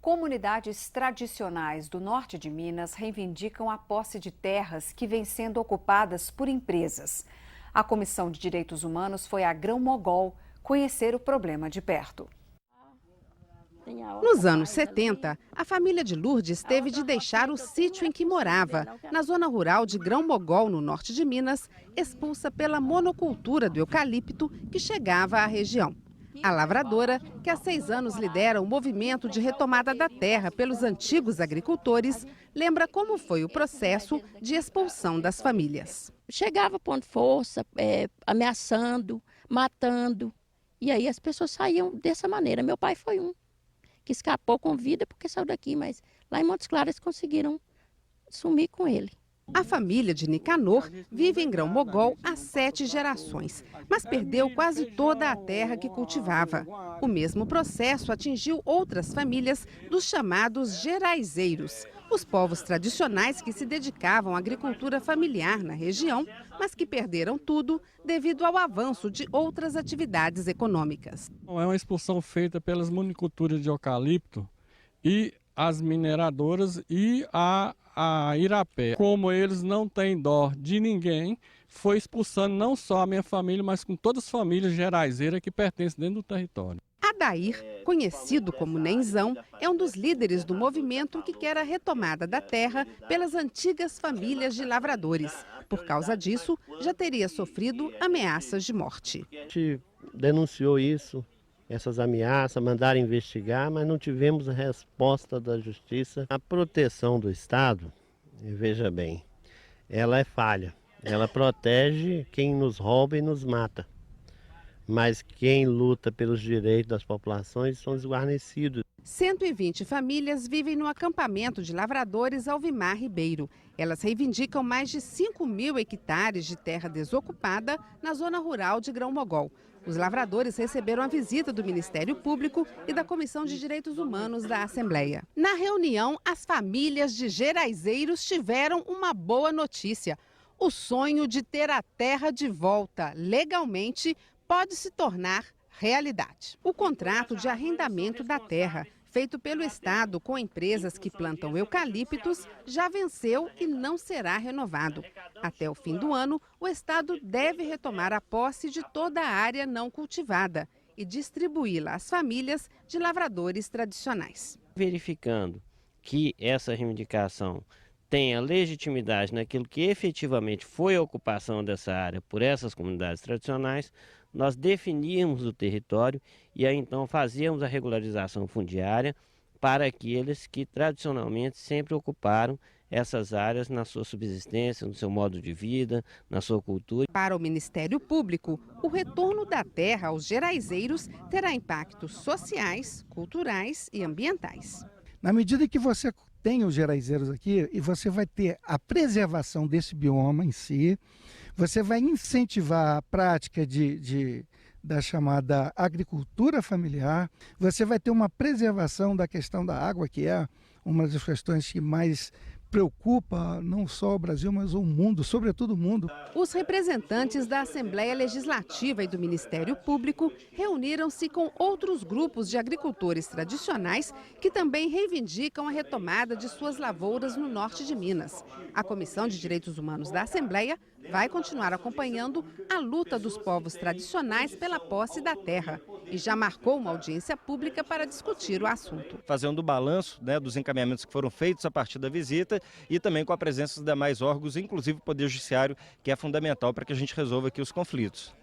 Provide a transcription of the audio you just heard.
Comunidades tradicionais do norte de Minas reivindicam a posse de terras que vêm sendo ocupadas por empresas. A Comissão de Direitos Humanos foi a Grão-Mogol conhecer o problema de perto. Nos anos 70, a família de Lourdes teve de deixar o sítio em que morava, na zona rural de Grão-Mogol, no norte de Minas, expulsa pela monocultura do eucalipto que chegava à região. A lavradora, que há 6 anos lidera o movimento de retomada da terra pelos antigos agricultores, lembra como foi o processo de expulsão das famílias. Chegava pondo força, ameaçando, matando, e aí as pessoas saíam dessa maneira. Meu pai foi um que escapou com vida porque saiu daqui, mas lá em Montes Claros conseguiram sumir com ele. A família de Nicanor vive em Grão-Mogol há 7 gerações, mas perdeu quase toda a terra que cultivava. O mesmo processo atingiu outras famílias dos chamados geraizeiros, os povos tradicionais que se dedicavam à agricultura familiar na região, mas que perderam tudo devido ao avanço de outras atividades econômicas. É uma expulsão feita pelas monoculturas de eucalipto e as mineradoras e a Irapé. Como eles não têm dó de ninguém, foi expulsando não só a minha família, mas com todas as famílias geraizeiras que pertencem dentro do território. Adair, conhecido como Nenzão, é um dos líderes do movimento que quer a retomada da terra pelas antigas famílias de lavradores. Por causa disso, já teria sofrido ameaças de morte. A gente denunciou isso, essas ameaças, mandaram investigar, mas não tivemos a resposta da justiça. A proteção do Estado, veja bem, ela é falha. Ela protege quem nos rouba e nos mata. Mas quem luta pelos direitos das populações são os guarnecidos. 120 famílias vivem no acampamento de lavradores Alvimar Ribeiro. Elas reivindicam mais de 5.000 hectares de terra desocupada na zona rural de Grão-Mogol. Os lavradores receberam a visita do Ministério Público e da Comissão de Direitos Humanos da Assembleia. Na reunião, as famílias de geraizeiros tiveram uma boa notícia. O sonho de ter a terra de volta legalmente pode se tornar realidade. O contrato de arrendamento da terra, feito pelo Estado com empresas que plantam eucaliptos, já venceu e não será renovado. Até o fim do ano, o Estado deve retomar a posse de toda a área não cultivada e distribuí-la às famílias de lavradores tradicionais. Verificando que essa reivindicação tenha legitimidade naquilo que efetivamente foi a ocupação dessa área por essas comunidades tradicionais, nós definíamos o território e aí então fazíamos a regularização fundiária para aqueles que tradicionalmente sempre ocuparam essas áreas na sua subsistência, no seu modo de vida, na sua cultura. Para o Ministério Público, o retorno da terra aos geraizeiros terá impactos sociais, culturais e ambientais. Na medida que você tem os geraizeiros aqui, e você vai ter a preservação desse bioma em si, você vai incentivar a prática da chamada agricultura familiar, você vai ter uma preservação da questão da água, que é uma das questões que mais preocupa não só o Brasil, mas o mundo, sobretudo o mundo. Os representantes da Assembleia Legislativa e do Ministério Público reuniram-se com outros grupos de agricultores tradicionais que também reivindicam a retomada de suas lavouras no norte de Minas. A Comissão de Direitos Humanos da Assembleia vai continuar acompanhando a luta dos povos tradicionais pela posse da terra e já marcou uma audiência pública para discutir o assunto. Fazendo o balanço, dos encaminhamentos que foram feitos a partir da visita e também com a presença dos demais órgãos, inclusive o Poder Judiciário, que é fundamental para que a gente resolva aqui os conflitos.